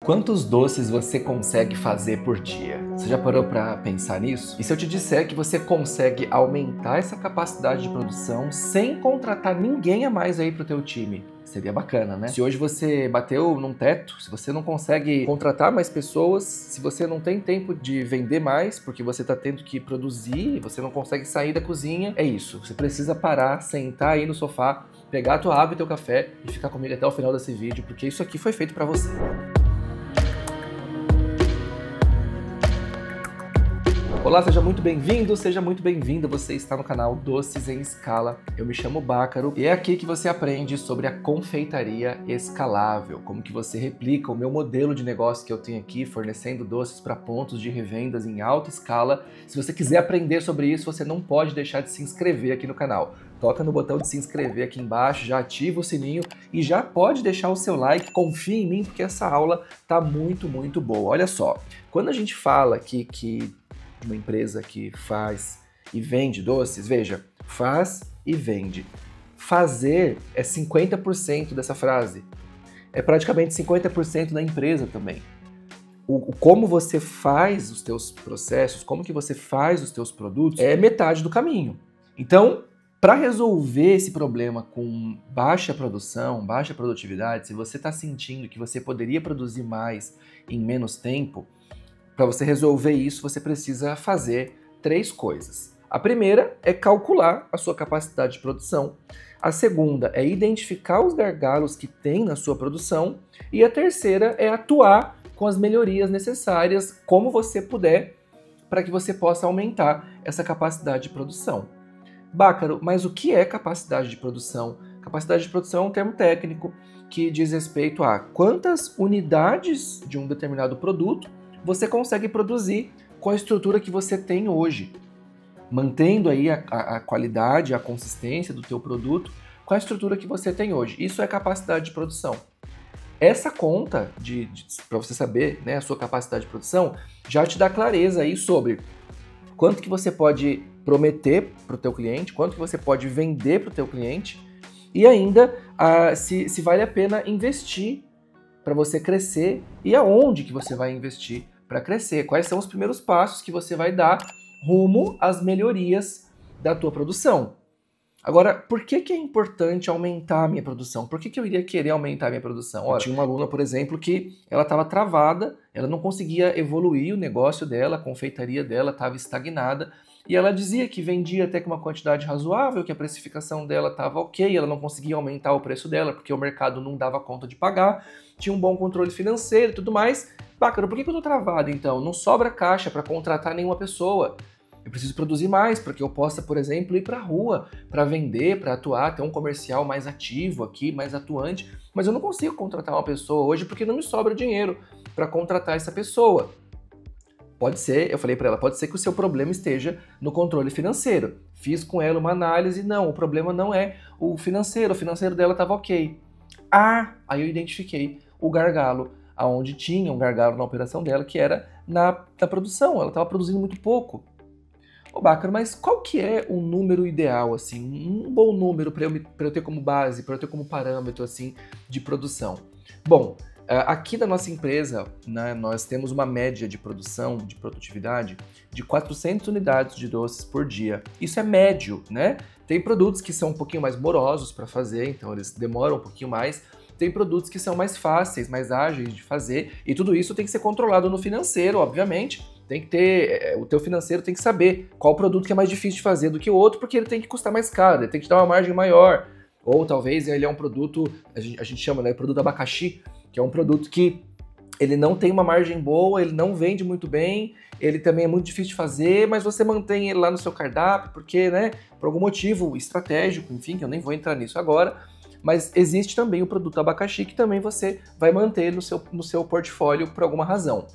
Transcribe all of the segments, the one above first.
Quantos doces você consegue fazer por dia? Você já parou para pensar nisso? E se eu te disser que você consegue aumentar essa capacidade de produção sem contratar ninguém a mais aí pro teu time? Seria bacana, né? Se hoje você bateu num teto, se você não consegue contratar mais pessoas, se você não tem tempo de vender mais, porque você tá tendo que produzir, você não consegue sair da cozinha, é isso. Você precisa parar, sentar aí no sofá, pegar a tua água e teu café e ficar comigo até o final desse vídeo, porque isso aqui foi feito para você. Olá, seja muito bem-vindo, seja muito bem-vinda. Você está no canal Doces em Escala. Eu me chamo Bácaro e é aqui que você aprende sobre a confeitaria escalável, como que você replica o meu modelo de negócio que eu tenho aqui, fornecendo doces para pontos de revendas em alta escala. Se você quiser aprender sobre isso, você não pode deixar de se inscrever aqui no canal. Toca no botão de se inscrever aqui embaixo, já ativa o sininho e já pode deixar o seu like. Confia em mim porque essa aula tá muito boa. Olha só, quando a gente fala aqui que uma empresa que faz e vende doces, veja, faz e vende. Fazer é 50% dessa frase. É praticamente 50% da empresa também. Como você faz os teus processos, como que você faz os teus produtos, é metade do caminho. Então, para resolver esse problema com baixa produção, baixa produtividade, se você está sentindo que você poderia produzir mais em menos tempo, para você resolver isso, você precisa fazer 3 coisas. A primeira é calcular a sua capacidade de produção. A segunda é identificar os gargalos que tem na sua produção. E a terceira é atuar com as melhorias necessárias, como você puder, para que você possa aumentar essa capacidade de produção. Bácaro, mas o que é capacidade de produção? Capacidade de produção é um termo técnico que diz respeito a quantas unidades de um determinado produto você consegue produzir com a estrutura que você tem hoje, mantendo aí a qualidade, a consistência do teu produto com a estrutura que você tem hoje. Isso é capacidade de produção. Essa conta, para você saber, né, a sua capacidade de produção, já te dá clareza aí sobre quanto que você pode prometer para o teu cliente, quanto que você pode vender para o teu cliente e ainda se vale a pena investir para você crescer e aonde que você vai investir para crescer. Quais são os primeiros passos que você vai dar rumo às melhorias da tua produção. Agora, por que é importante aumentar a minha produção? Por que eu iria querer aumentar a minha produção? Olha, tinha uma aluna, por exemplo, que ela estava travada, ela não conseguia evoluir o negócio dela, a confeitaria dela estava estagnada, e ela dizia que vendia até com uma quantidade razoável, que a precificação dela estava ok, ela não conseguia aumentar o preço dela porque o mercado não dava conta de pagar, tinha um bom controle financeiro e tudo mais. Bacana, por que eu estou travado então? Não sobra caixa para contratar nenhuma pessoa. Eu preciso produzir mais para que eu possa, por exemplo, ir para a rua para vender, para atuar, ter um comercial mais ativo aqui, mais atuante, mas eu não consigo contratar uma pessoa hoje porque não me sobra dinheiro para contratar essa pessoa. Pode ser, eu falei para ela, pode ser que o seu problema esteja no controle financeiro. Fiz com ela uma análise, não, o problema não é o financeiro dela estava ok. Aí eu identifiquei o gargalo, aonde tinha um gargalo na operação dela, que era na produção, ela estava produzindo muito pouco. Ô Bácaro, mas qual que é o número ideal, assim, um bom número para eu ter como base, para eu ter como parâmetro, assim, de produção? Bom, aqui da nossa empresa, né, nós temos uma média de produção, de produtividade, de 400 unidades de doces por dia. Isso é médio, né? Tem produtos que são um pouquinho mais morosos para fazer, então eles demoram um pouquinho mais. Tem produtos que são mais fáceis, mais ágeis de fazer, e tudo isso tem que ser controlado no financeiro, obviamente. Tem que ter, o teu financeiro tem que saber qual produto que é mais difícil de fazer do que o outro, porque ele tem que custar mais caro, ele tem que te dar uma margem maior. Ou talvez ele é um produto, a gente chama, né, produto abacaxi, que é um produto que ele não tem uma margem boa, ele não vende muito bem, ele também é muito difícil de fazer, mas você mantém ele lá no seu cardápio, porque, né, por algum motivo estratégico, enfim, que eu nem vou entrar nisso agora, mas existe também o produto abacaxi que também você vai manter no seu portfólio por alguma razão.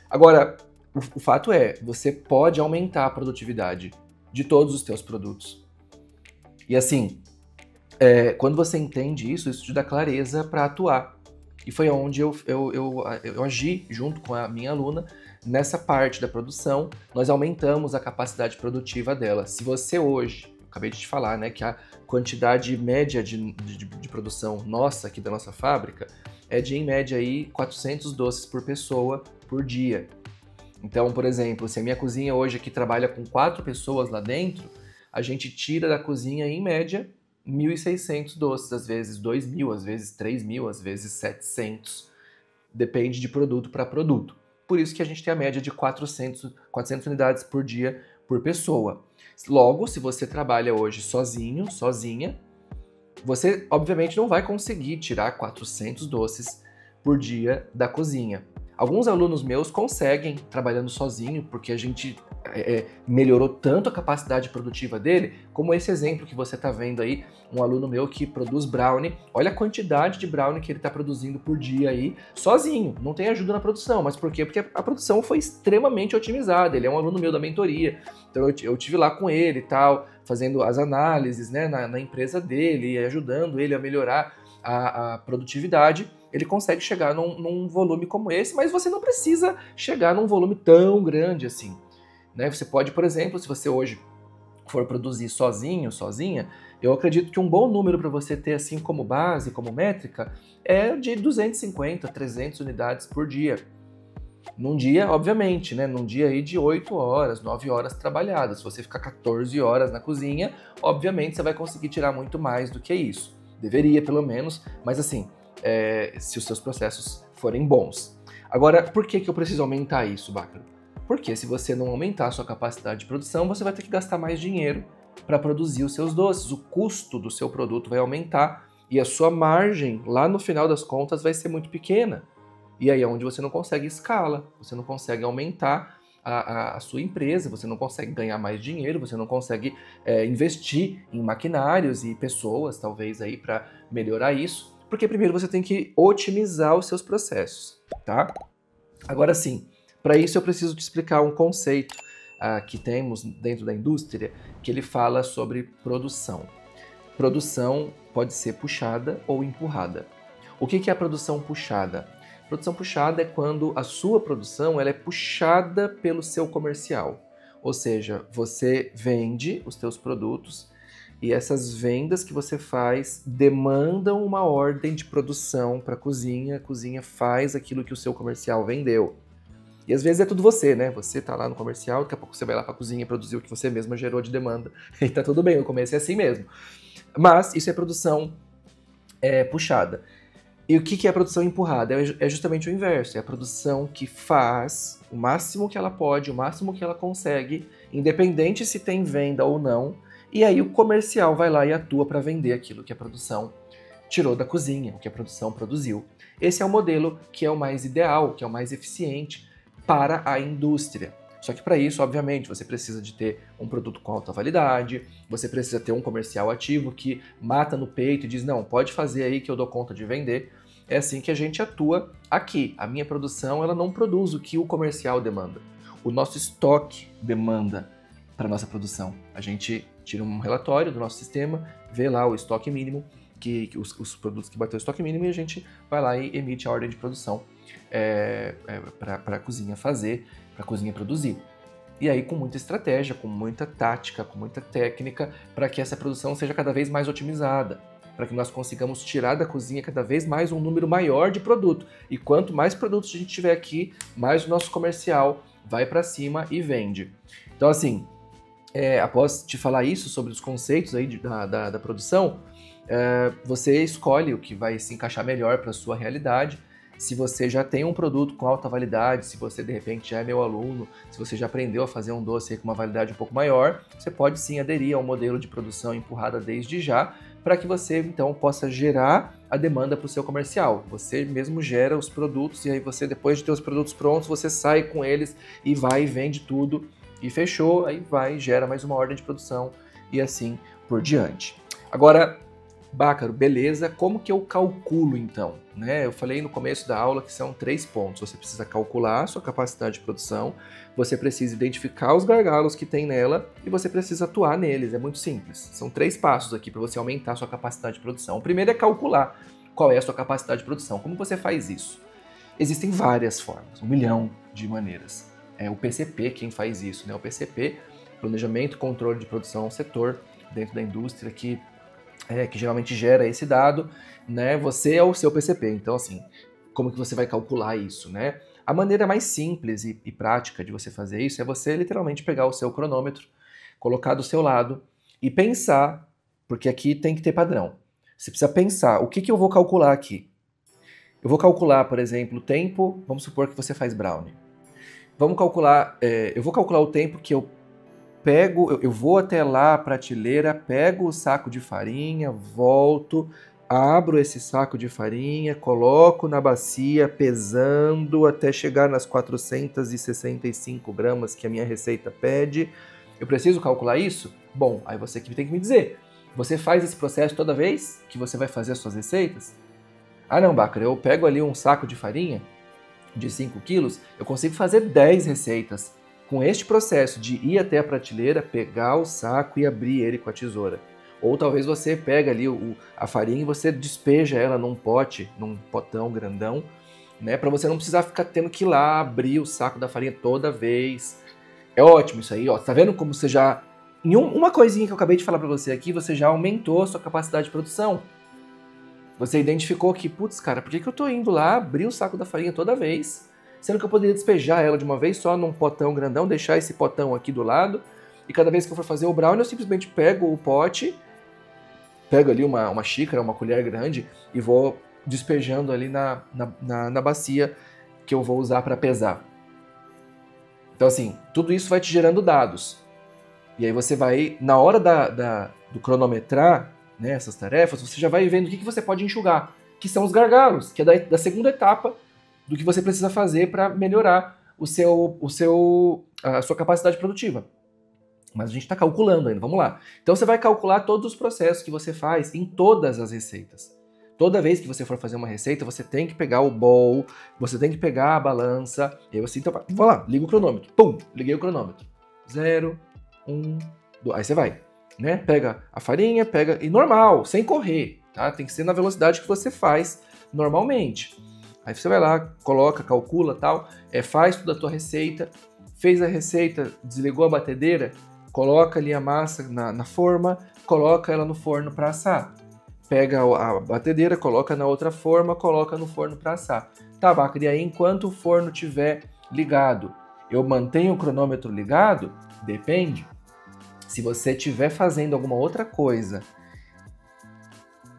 Agora, o fato é, você pode aumentar a produtividade de todos os teus produtos. E assim, quando você entende isso te dá clareza para atuar. E foi onde eu agi junto com a minha aluna nessa parte da produção. Nós aumentamos a capacidade produtiva dela. Se você hoje, acabei de te falar, né, que a quantidade média de produção nossa aqui da nossa fábrica é de, em média, aí, 400 doces por pessoa por dia. Então, por exemplo, se a minha cozinha hoje aqui trabalha com 4 pessoas lá dentro, a gente tira da cozinha, em média, 1.600 doces, às vezes 2.000, às vezes 3.000, às vezes 700. Depende de produto para produto. Por isso que a gente tem a média de 400 unidades por dia por pessoa. Logo, se você trabalha hoje sozinho, sozinha, você obviamente não vai conseguir tirar 400 doces por dia da cozinha. Alguns alunos meus conseguem trabalhando sozinho, porque a gente melhorou tanto a capacidade produtiva dele, como esse exemplo que você está vendo aí, um aluno meu que produz brownie. Olha a quantidade de brownie que ele está produzindo por dia aí, sozinho, não tem ajuda na produção. Mas por quê? Porque a produção foi extremamente otimizada. Ele é um aluno meu da mentoria, então eu tive lá com ele e tal, fazendo as análises, né, na empresa dele, ajudando ele a melhorar a produtividade. Ele consegue chegar num volume como esse, mas você não precisa chegar num volume tão grande assim, né? Você pode, por exemplo, se você hoje for produzir sozinho, sozinha, eu acredito que um bom número para você ter assim como base, como métrica, é de 250, 300 unidades por dia. Num dia, obviamente, né? Num dia aí de 8 horas, 9 horas trabalhadas. Se você ficar 14 horas na cozinha, obviamente você vai conseguir tirar muito mais do que isso. Deveria, pelo menos, mas assim, se os seus processos forem bons. Agora, por que eu preciso aumentar isso, Bácaro? Porque se você não aumentar a sua capacidade de produção, você vai ter que gastar mais dinheiro para produzir os seus doces. O custo do seu produto vai aumentar e a sua margem, lá no final das contas, vai ser muito pequena. E aí é onde você não consegue escala, você não consegue aumentar a sua empresa, você não consegue ganhar mais dinheiro, você não consegue investir em maquinários e pessoas, talvez, aí para melhorar isso. Porque primeiro você tem que otimizar os seus processos, tá? Agora sim, para isso eu preciso te explicar um conceito que temos dentro da indústria, que ele fala sobre produção. Produção pode ser puxada ou empurrada. O que é a produção puxada? Produção puxada é quando a sua produção ela é puxada pelo seu comercial. Ou seja, você vende os seus produtos e essas vendas que você faz demandam uma ordem de produção para a cozinha faz aquilo que o seu comercial vendeu. E às vezes é tudo você, né? Você tá lá no comercial, daqui a pouco você vai lá para a cozinha produzir o que você mesma gerou de demanda. E tá tudo bem, no começo é assim mesmo. Mas isso é produção puxada. E o que é a produção empurrada? É justamente o inverso, é a produção que faz o máximo que ela pode, o máximo que ela consegue, independente se tem venda ou não, e aí o comercial vai lá e atua para vender aquilo que a produção tirou da cozinha, o que a produção produziu. Esse é o modelo que é o mais ideal, que é o mais eficiente para a indústria. Só que para isso, obviamente, você precisa de ter um produto com alta validade, você precisa ter um comercial ativo que mata no peito e diz, não, pode fazer aí que eu dou conta de vender. É assim que a gente atua aqui. A minha produção ela não produz o que o comercial demanda. O nosso estoque demanda para a nossa produção. A gente tira um relatório do nosso sistema, vê lá o estoque mínimo, os produtos que bateu o estoque mínimo, e a gente vai lá e emite a ordem de produção para a cozinha fazer, para a cozinha produzir. E aí com muita estratégia, com muita tática, com muita técnica, para que essa produção seja cada vez mais otimizada, para que nós consigamos tirar da cozinha cada vez mais um número maior de produto. E quanto mais produtos a gente tiver aqui, mais o nosso comercial vai para cima e vende. Então assim, após te falar isso sobre os conceitos aí da produção, você escolhe o que vai se encaixar melhor para a sua realidade. Se você já tem um produto com alta validade, se você de repente já é meu aluno, se você já aprendeu a fazer um doce com uma validade um pouco maior, você pode sim aderir ao modelo de produção empurrada desde já, para que você então possa gerar a demanda para o seu comercial. Você mesmo gera os produtos e aí você, depois de ter os produtos prontos, você sai com eles e vai e vende tudo e fechou, aí vai, gera mais uma ordem de produção e assim por diante. Agora, Bácaro, beleza, como que eu calculo então? Né? Eu falei no começo da aula que são 3 pontos. Você precisa calcular a sua capacidade de produção, você precisa identificar os gargalos que tem nela e você precisa atuar neles. É muito simples. São 3 passos aqui para você aumentar a sua capacidade de produção. O primeiro é calcular qual é a sua capacidade de produção. Como você faz isso? Existem várias formas, 1 milhão de maneiras. É o PCP quem faz isso, né? O PCP, Planejamento e Controle de Produção, é um setor dentro da indústria que que geralmente gera esse dado, né? Você é o seu PCP. Então, assim, como que você vai calcular isso, né? A maneira mais simples e prática de você fazer isso é você literalmente pegar o seu cronômetro, colocar do seu lado e pensar, porque aqui tem que ter padrão. Você precisa pensar, o que eu vou calcular aqui? Eu vou calcular, por exemplo, o tempo, vamos supor que você faz brownie. Vamos calcular, eu vou calcular o tempo que eu pego, eu vou até lá a prateleira, pego o saco de farinha, volto, abro esse saco de farinha, coloco na bacia, pesando até chegar nas 465 gramas que a minha receita pede. Eu preciso calcular isso? Bom, aí você que tem que me dizer. Você faz esse processo toda vez que você vai fazer as suas receitas? Ah não, Bácara, eu pego ali um saco de farinha de 5 quilos, eu consigo fazer 10 receitas com este processo de ir até a prateleira, pegar o saco e abrir ele com a tesoura. Ou talvez você pega ali a farinha e você despeja ela num pote, num potão grandão, né, para você não precisar ficar tendo que ir lá abrir o saco da farinha toda vez. É ótimo isso aí, ó. Tá vendo como você já... Em uma coisinha que eu acabei de falar para você aqui, você já aumentou a sua capacidade de produção. Você identificou que, putz, cara, por que eu tô indo lá abrir o saco da farinha toda vez? Sendo que eu poderia despejar ela de uma vez só num potão grandão, deixar esse potão aqui do lado, e cada vez que eu for fazer o brownie, eu simplesmente pego o pote, pego ali uma xícara, uma colher grande, e vou despejando ali na bacia que eu vou usar para pesar. Então, assim, tudo isso vai te gerando dados. E aí você vai, na hora do cronometrar, né, essas tarefas, você já vai vendo o que você pode enxugar, que são os gargalos, que é da segunda etapa do que você precisa fazer para melhorar a sua capacidade produtiva. Mas a gente está calculando ainda, vamos lá. Então você vai calcular todos os processos que você faz em todas as receitas. Toda vez que você for fazer uma receita, você tem que pegar o bowl, você tem que pegar a balança, e aí você, então, vou lá, liga o cronômetro. Pum, liguei o cronômetro. 0, 1, 2, aí você vai, né? Pega a farinha, pega, e normal, sem correr, tá? Tem que ser na velocidade que você faz normalmente. Aí você vai lá, coloca, calcula, tal, faz toda a tua receita, fez a receita, desligou a batedeira, coloca ali a massa na forma, coloca ela no forno para assar. Pega a batedeira, coloca na outra forma, coloca no forno para assar. Tá, Bácara, e aí enquanto o forno estiver ligado, eu mantenho o cronômetro ligado? Depende. Se você estiver fazendo alguma outra coisa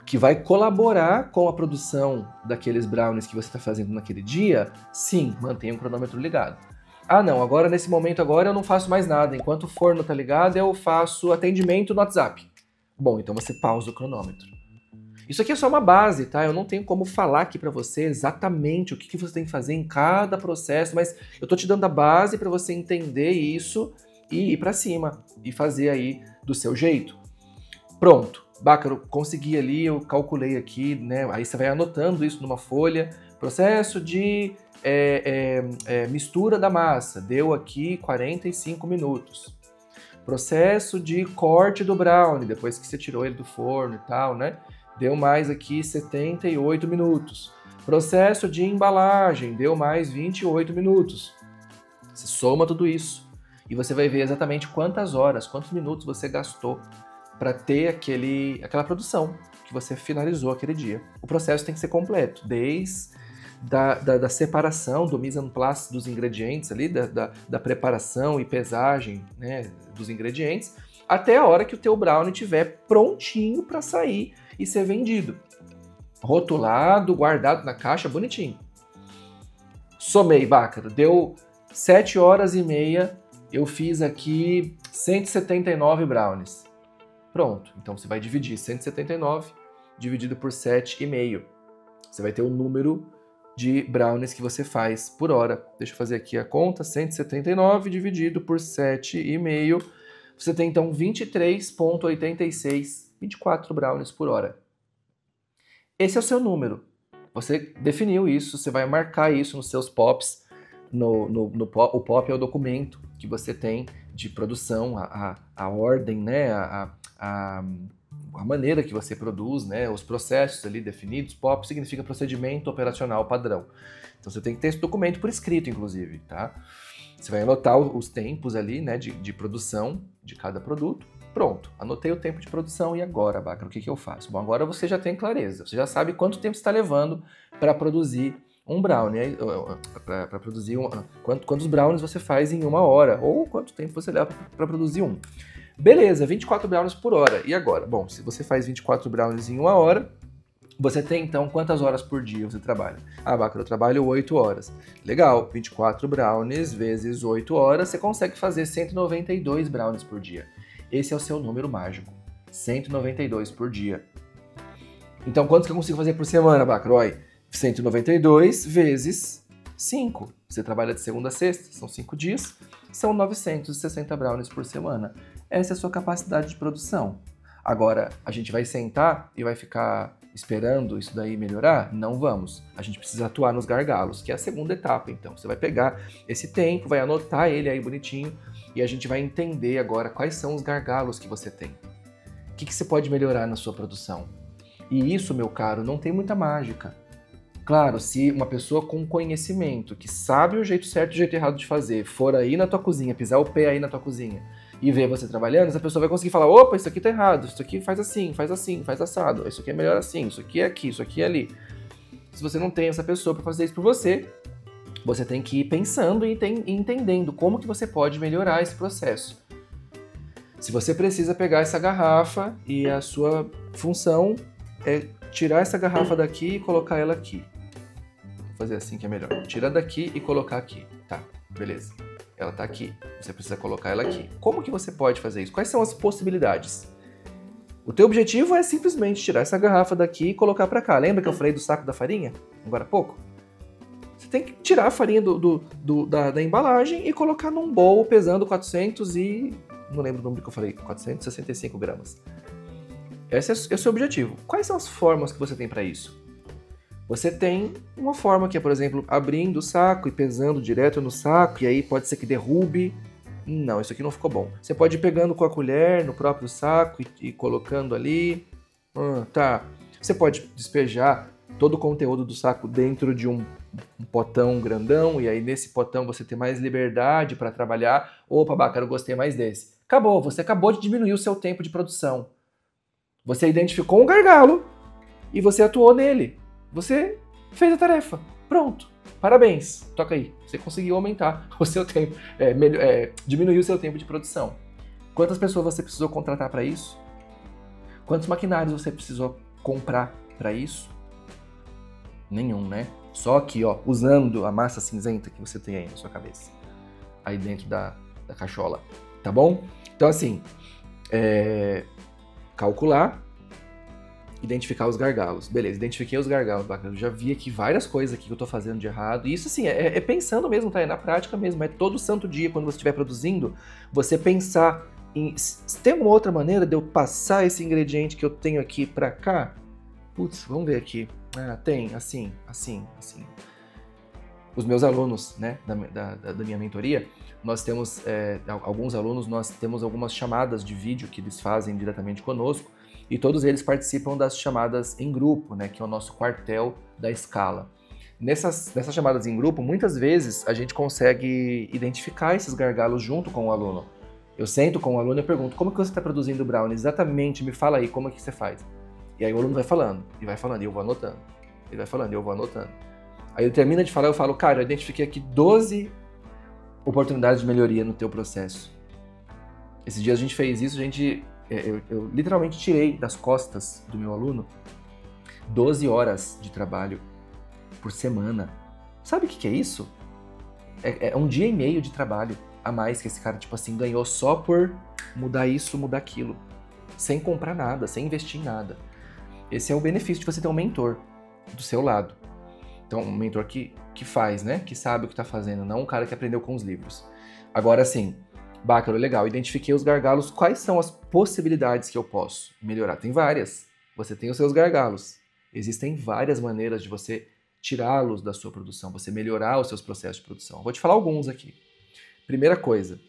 que vai colaborar com a produção daqueles brownies que você está fazendo naquele dia, sim, mantenha o cronômetro ligado. Ah não, agora nesse momento agora eu não faço mais nada, enquanto o forno está ligado eu faço atendimento no WhatsApp. Bom, então você pausa o cronômetro. Isso aqui é só uma base, tá? Eu não tenho como falar aqui para você exatamente o que você tem que fazer em cada processo, mas eu tô te dando a base para você entender isso e ir para cima e fazer aí do seu jeito. Pronto, Bácara, consegui ali, eu calculei aqui, né? Aí você vai anotando isso numa folha. Processo de mistura da massa, deu aqui 45 minutos. Processo de corte do brownie, depois que você tirou ele do forno e tal, né? Deu mais aqui 78 minutos. Processo de embalagem, deu mais 28 minutos. Você soma tudo isso e você vai ver exatamente quantas horas, quantos minutos você gastou para ter aquela produção que você finalizou aquele dia. O processo tem que ser completo, desde da separação, do mise en place dos ingredientes ali, da preparação e pesagem, né, dos ingredientes, até a hora que o teu brownie estiver prontinho para sair e ser vendido. Rotulado, guardado na caixa, bonitinho. Somei, Bácara, deu 7 horas e meia, eu fiz aqui 179 brownies. Pronto, então você vai dividir 179 dividido por 7,5. Você vai ter o número de brownies que você faz por hora. Deixa eu fazer aqui a conta, 179 dividido por 7,5. Você tem então 23,86, 24 brownies por hora. Esse é o seu número. Você definiu isso, você vai marcar isso nos seus pops. O pop é o documento que você tem de produção, a ordem, né? A maneira que você produz, né? Os processos ali definidos. POP significa procedimento operacional padrão. Então você tem que ter esse documento por escrito, inclusive, tá? Você vai anotar os tempos ali, né, de produção de cada produto. Pronto, anotei o tempo de produção e agora, Bácaro, o que eu faço? Bom, agora você já tem clareza, você já sabe quanto tempo está levando para produzir um brownie, para produzir quantos brownies você faz em 1 hora, ou quanto tempo você leva para produzir um. Beleza, 24 brownies por hora. E agora? Bom, se você faz 24 brownies em 1 hora, você tem então quantas horas por dia você trabalha? Ah, Bácaro, eu trabalho 8 horas. Legal, 24 brownies vezes 8 horas, você consegue fazer 192 brownies por dia. Esse é o seu número mágico, 192 por dia. Então, quantos que eu consigo fazer por semana, Bácaro? 192 vezes 5. Você trabalha de segunda a sexta, são 5 dias, são 960 brownies por semana. Essa é a sua capacidade de produção. Agora, a gente vai sentar e vai ficar esperando isso daí melhorar? Não vamos. A gente precisa atuar nos gargalos, que é a segunda etapa, então. Você vai pegar esse tempo, vai anotar ele aí bonitinho e a gente vai entender agora quais são os gargalos que você tem. O que você pode melhorar na sua produção? E isso, meu caro, não tem muita mágica. Claro, se uma pessoa com conhecimento, que sabe o jeito certo e o jeito errado de fazer, for aí na tua cozinha, pisar o pé aí na tua cozinha e ver você trabalhando, essa pessoa vai conseguir falar, opa, isso aqui tá errado, isso aqui faz assim, faz assado, isso aqui é melhor assim, isso aqui é aqui, isso aqui é ali. Se você não tem essa pessoa para fazer isso por você, você tem que ir pensando e entendendo como que você pode melhorar esse processo. Se você precisa pegar essa garrafa e a sua função é tirar essa garrafa daqui e colocar ela aqui. Vou fazer assim que é melhor. Tira daqui e colocar aqui. Tá, beleza. Ela tá aqui. Você precisa colocar ela aqui. Como que você pode fazer isso? Quais são as possibilidades? O teu objetivo é simplesmente tirar essa garrafa daqui e colocar para cá. Lembra que eu falei do saco da farinha? Agora há pouco? Você tem que tirar a farinha da embalagem e colocar num bowl pesando 400 e... não lembro o número que eu falei. 465 gramas. Esse é o seu objetivo. Quais são as formas que você tem para isso? Você tem uma forma que é, por exemplo, abrindo o saco e pesando direto no saco, e aí pode ser que derrube. Não, isso aqui não ficou bom. Você pode ir pegando com a colher no próprio saco e colocando ali. Tá. Você pode despejar todo o conteúdo do saco dentro de um potão grandão, e aí nesse potão você tem mais liberdade para trabalhar. Opa, Bácaro, eu gostei mais desse. Acabou, você acabou de diminuir o seu tempo de produção. Você identificou um gargalo e você atuou nele. Você fez a tarefa. Pronto. Parabéns. Toca aí. Você conseguiu aumentar o seu tempo, diminuir o seu tempo de produção. Quantas pessoas você precisou contratar para isso? Quantos maquinários você precisou comprar para isso? Nenhum, né? Só aqui, ó, usando a massa cinzenta que você tem aí na sua cabeça. Aí dentro da cachola. Tá bom? Então, assim, calcular, identificar os gargalos. Beleza, identifiquei os gargalos, bacana. Eu já vi aqui várias coisas aqui que eu tô fazendo de errado. E isso, assim, é pensando mesmo, tá? É na prática mesmo. É todo santo dia, quando você estiver produzindo, você pensar em... tem uma outra maneira de eu passar esse ingrediente que eu tenho aqui pra cá? Putz, vamos ver aqui. Ah, tem, assim. Os meus alunos, né, da minha mentoria, nós temos, alguns alunos, nós temos algumas chamadas de vídeo que eles fazem diretamente conosco, e todos eles participam das chamadas em grupo, né, que é o nosso quartel da escala. Nessas chamadas em grupo, muitas vezes a gente consegue identificar esses gargalos junto com o aluno. Eu sento com o aluno e pergunto, como que você está produzindo brownie? Exatamente, me fala aí, como é que você faz? E aí o aluno vai falando, e eu vou anotando. Ele vai falando, e eu vou anotando. Aí ele termina de falar, eu falo, cara, eu identifiquei aqui 12 oportunidades de melhoria no teu processo. Esses dias a gente fez isso, eu literalmente tirei das costas do meu aluno 12 horas de trabalho por semana. Sabe o que é isso? É 1 dia e meio de trabalho a mais que esse cara, tipo assim, ganhou só por mudar isso, mudar aquilo. Sem comprar nada, sem investir em nada. Esse é o benefício de você ter um mentor do seu lado. Então, um mentor que faz, né? Que sabe o que está fazendo, não um cara que aprendeu com os livros. Agora, sim, Bácaro, legal, identifiquei os gargalos. Quais são as possibilidades que eu posso melhorar? Tem várias. Você tem os seus gargalos. Existem várias maneiras de você tirá-los da sua produção, você melhorar os seus processos de produção. Eu vou te falar alguns aqui. Primeira coisa,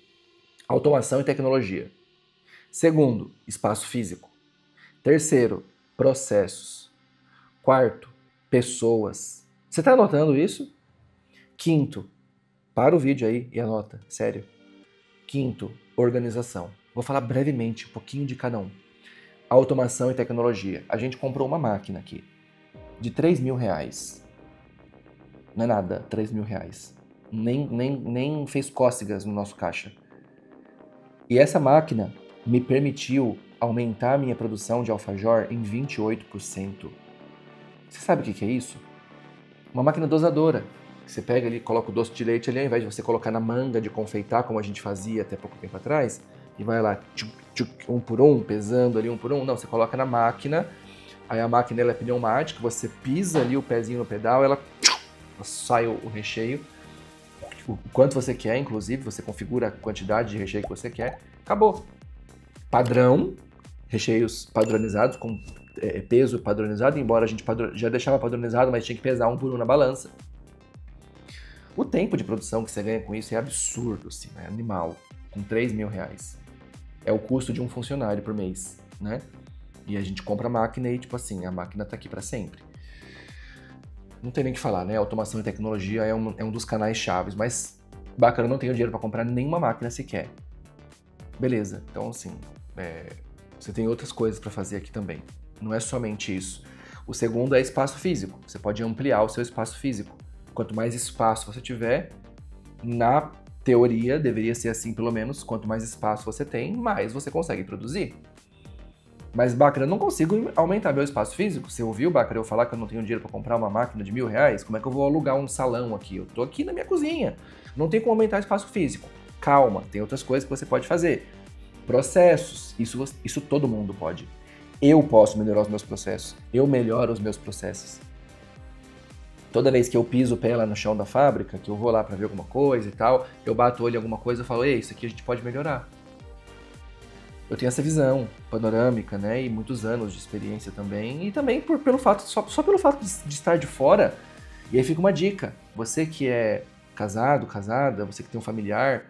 automação e tecnologia. Segundo, espaço físico. Terceiro, processos. Quarto, pessoas. Você está anotando isso? Quinto, para o vídeo aí e anota, sério. Quinto, organização. Vou falar brevemente, um pouquinho de cada um. Automação e tecnologia. A gente comprou uma máquina aqui de R$3.000. Não é nada, R$3.000. Nem fez cócegas no nosso caixa. E essa máquina me permitiu aumentar a minha produção de alfajor em 28%. Você sabe o que é isso? Uma máquina dosadora. Você pega ali, coloca o doce de leite ali, ao invés de você colocar na manga de confeitar, como a gente fazia até pouco tempo atrás, e vai lá, um por um, pesando ali um por um. Não, você coloca na máquina, aí a máquina ela é pneumática, você pisa ali o pezinho no pedal, ela sai o recheio, o quanto você quer, inclusive, você configura a quantidade de recheio que você quer, acabou. Padrão, recheios padronizados, com peso padronizado, embora a gente já deixava padronizado, mas tinha que pesar um por um na balança. O tempo de produção que você ganha com isso é absurdo, assim, é animal, com R$3.000. É o custo de um funcionário por mês, né? E a gente compra a máquina e, tipo assim, a máquina tá aqui para sempre. Não tem nem o que falar, né? Automação e tecnologia é um dos canais chaves, mas bacana, eu não tenho dinheiro para comprar nenhuma máquina sequer. Beleza, então assim, você tem outras coisas para fazer aqui também. Não é somente isso. O segundo é espaço físico. Você pode ampliar o seu espaço físico. Quanto mais espaço você tiver, na teoria, deveria ser assim pelo menos, quanto mais espaço você tem, mais você consegue produzir. Mas, Bácara, eu não consigo aumentar meu espaço físico. Você ouviu, Bácara, eu falar que eu não tenho dinheiro para comprar uma máquina de R$1.000? Como é que eu vou alugar um salão aqui? Eu tô aqui na minha cozinha. Não tem como aumentar o espaço físico. Calma, tem outras coisas que você pode fazer. Processos, isso todo mundo pode. Eu posso melhorar os meus processos. Eu melhoro os meus processos. Toda vez que eu piso o pé lá no chão da fábrica, que eu vou lá para ver alguma coisa e tal, eu bato o olho em alguma coisa e falo, ei, isso aqui a gente pode melhorar. Eu tenho essa visão panorâmica, né, e muitos anos de experiência também, e também pelo fato, só pelo fato de estar de fora. E aí fica uma dica, você que é casado, casada, você que tem um familiar,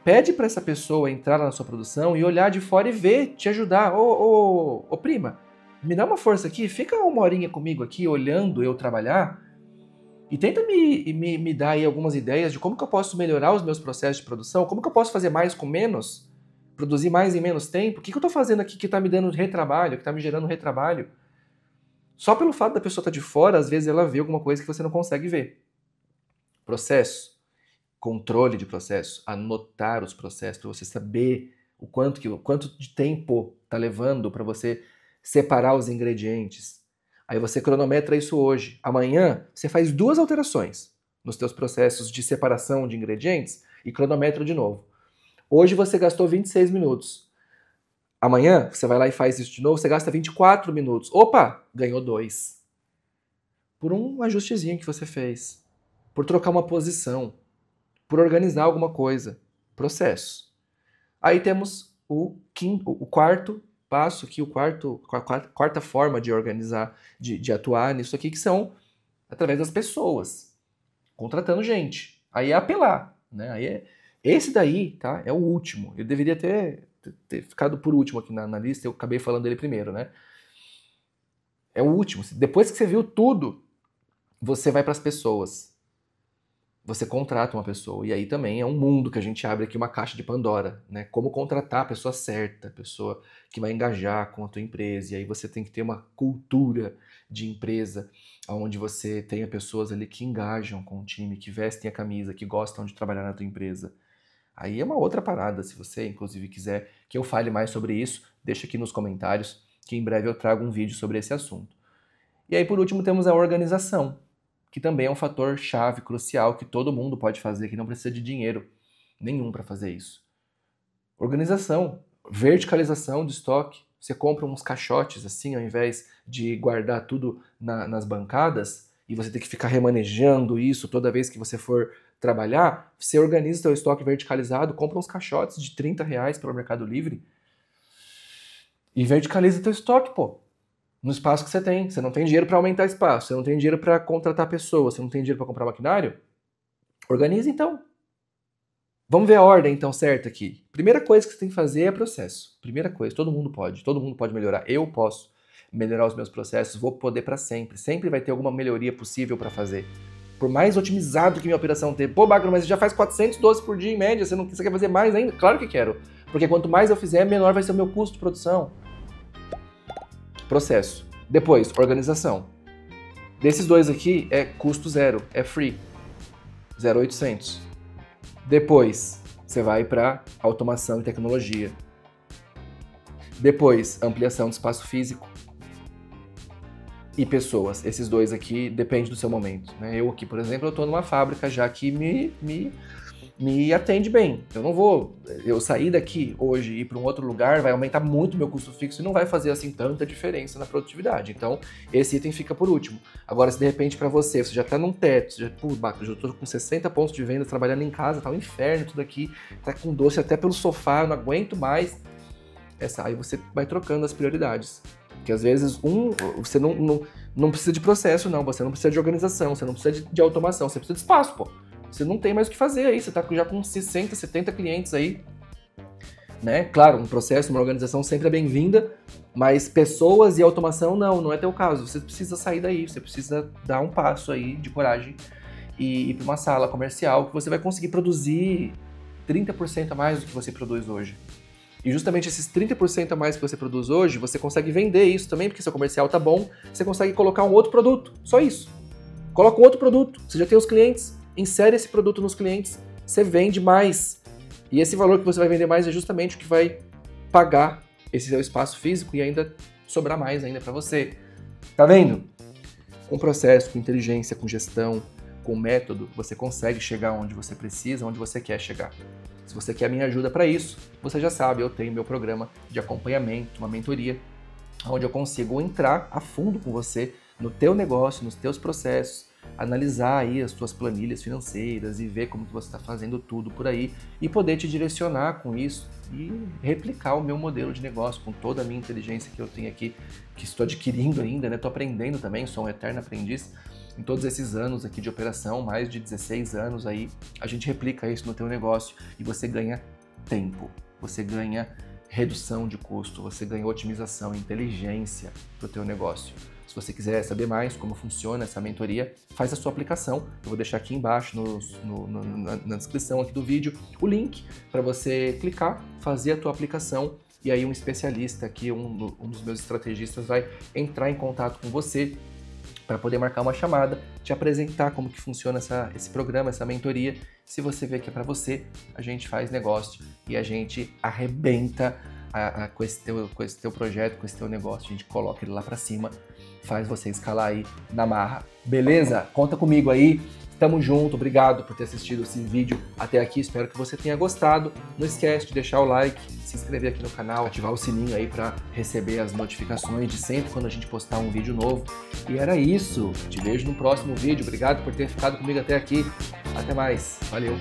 pede para essa pessoa entrar na sua produção e olhar de fora e ver, te ajudar. Ô prima, me dá uma força aqui, fica uma horinha comigo aqui, olhando eu trabalhar, e tenta me dar aí algumas ideias de como que eu posso melhorar os meus processos de produção, como que eu posso fazer mais com menos, produzir mais em menos tempo, o que eu estou fazendo aqui que está me dando retrabalho, que está me gerando retrabalho. Só pelo fato da pessoa estar de fora, às vezes ela vê alguma coisa que você não consegue ver. Processo, controle de processo, anotar os processos, para você saber o quanto de tempo está levando para você separar os ingredientes. Aí você cronometra isso hoje. Amanhã você faz 2 alterações nos teus processos de separação de ingredientes e cronometra de novo. Hoje você gastou 26 minutos. Amanhã você vai lá e faz isso de novo, você gasta 24 minutos. Opa, ganhou 2. Por um ajustezinho que você fez. Por trocar uma posição. Por organizar alguma coisa. Processo. Aí temos o quarto passo aqui, a quarta forma de organizar, de atuar nisso aqui, que são através das pessoas, contratando gente. Aí é apelar, né? Aí esse daí, tá? É o último. Eu deveria ter ficado por último aqui na lista, eu acabei falando dele primeiro, né? É o último. Depois que você viu tudo, você vai para as pessoas. Você contrata uma pessoa. E aí também é um mundo que a gente abre aqui, uma caixa de Pandora, né? Como contratar a pessoa certa, a pessoa que vai engajar com a tua empresa. E aí você tem que ter uma cultura de empresa, onde você tenha pessoas ali que engajam com o time, que vestem a camisa, que gostam de trabalhar na tua empresa. Aí é uma outra parada. Se você, inclusive, quiser que eu fale mais sobre isso, deixa aqui nos comentários, que em breve eu trago um vídeo sobre esse assunto. E aí, por último, temos a organização, que também é um fator chave, crucial, que todo mundo pode fazer, que não precisa de dinheiro nenhum para fazer isso. Organização, verticalização de estoque. Você compra uns caixotes assim, ao invés de guardar tudo nas bancadas, e você tem que ficar remanejando isso toda vez que você for trabalhar, você organiza seu estoque verticalizado, compra uns caixotes de R$30 pelo Mercado Livre e verticaliza teu estoque, pô. No espaço que você tem. Você não tem dinheiro para aumentar espaço, você não tem dinheiro para contratar pessoas, você não tem dinheiro para comprar maquinário? Organiza então. Vamos ver a ordem então certa aqui. Primeira coisa que você tem que fazer é processo. Primeira coisa, todo mundo pode melhorar. Eu posso melhorar os meus processos, vou poder para sempre. Sempre vai ter alguma melhoria possível para fazer. Por mais otimizado que minha operação tenha. Pô, Bácara, mas você já faz 400 doces por dia em média, você quer fazer mais ainda? Claro que quero. Porque quanto mais eu fizer, menor vai ser o meu custo de produção. Processo. Depois, organização. Desses dois aqui é custo zero, é free. 0,800. Depois, você vai para automação e tecnologia. Depois, ampliação de espaço físico e pessoas. Esses dois aqui depende do seu momento, né? Eu aqui, por exemplo, eu estou numa fábrica já que me atende bem. Eu não vou... Eu sair daqui hoje e ir para um outro lugar vai aumentar muito meu custo fixo e não vai fazer assim tanta diferença na produtividade. Então, esse item fica por último. Agora, se de repente para você já está num teto, você já, pô, Baca, eu estou com 60 pontos de venda, trabalhando em casa, tá um inferno tudo aqui, tá com doce até pelo sofá, eu não aguento mais. Aí você vai trocando as prioridades. Porque às vezes, você não precisa de processo, não. Você não precisa de organização, você não precisa de automação, você precisa de espaço, pô. Você não tem mais o que fazer aí, você tá já com 60, 70 clientes aí, né? Claro, um processo, uma organização sempre é bem-vinda, mas pessoas e automação não é teu caso. Você precisa sair daí, você precisa dar um passo aí de coragem e ir para uma sala comercial que você vai conseguir produzir 30% a mais do que você produz hoje. E justamente esses 30% a mais que você produz hoje, você consegue vender isso também, porque seu comercial tá bom, você consegue colocar um outro produto, só isso. Coloca um outro produto, você já tem os clientes, insere esse produto nos clientes, você vende mais. E esse valor que você vai vender mais é justamente o que vai pagar esse seu espaço físico e ainda sobrar mais ainda para você. Tá vendo? Com processo, com inteligência, com gestão, com método, você consegue chegar onde você precisa, onde você quer chegar. Se você quer a minha ajuda para isso, você já sabe, eu tenho meu programa de acompanhamento, uma mentoria, onde eu consigo entrar a fundo com você no teu negócio, nos teus processos, analisar aí as tuas planilhas financeiras e ver como que você está fazendo tudo por aí e poder te direcionar com isso e replicar o meu modelo de negócio com toda a minha inteligência que eu tenho aqui, que estou adquirindo ainda, né? Estou aprendendo também, sou um eterno aprendiz. Em todos esses anos aqui de operação, mais de 16 anos aí, a gente replica isso no teu negócio e você ganha tempo, você ganha redução de custo, você ganha otimização, inteligência para o teu negócio. Se você quiser saber mais como funciona essa mentoria, faz a sua aplicação. Eu vou deixar aqui embaixo na descrição aqui do vídeo o link para você clicar, fazer a tua aplicação e aí um especialista aqui, um dos meus estrategistas vai entrar em contato com você para poder marcar uma chamada, te apresentar como que funciona esse programa, essa mentoria. Se você vê que é para você, a gente faz negócio e a gente arrebenta com esse teu projeto, com esse teu negócio, a gente coloca ele lá para cima, faz você escalar aí na marra. Beleza? Conta comigo aí. Tamo junto, obrigado por ter assistido esse vídeo até aqui, espero que você tenha gostado. Não esquece de deixar o like, se inscrever aqui no canal, ativar o sininho aí para receber as notificações de sempre quando a gente postar um vídeo novo. E era isso, te vejo no próximo vídeo, obrigado por ter ficado comigo até aqui, até mais, valeu!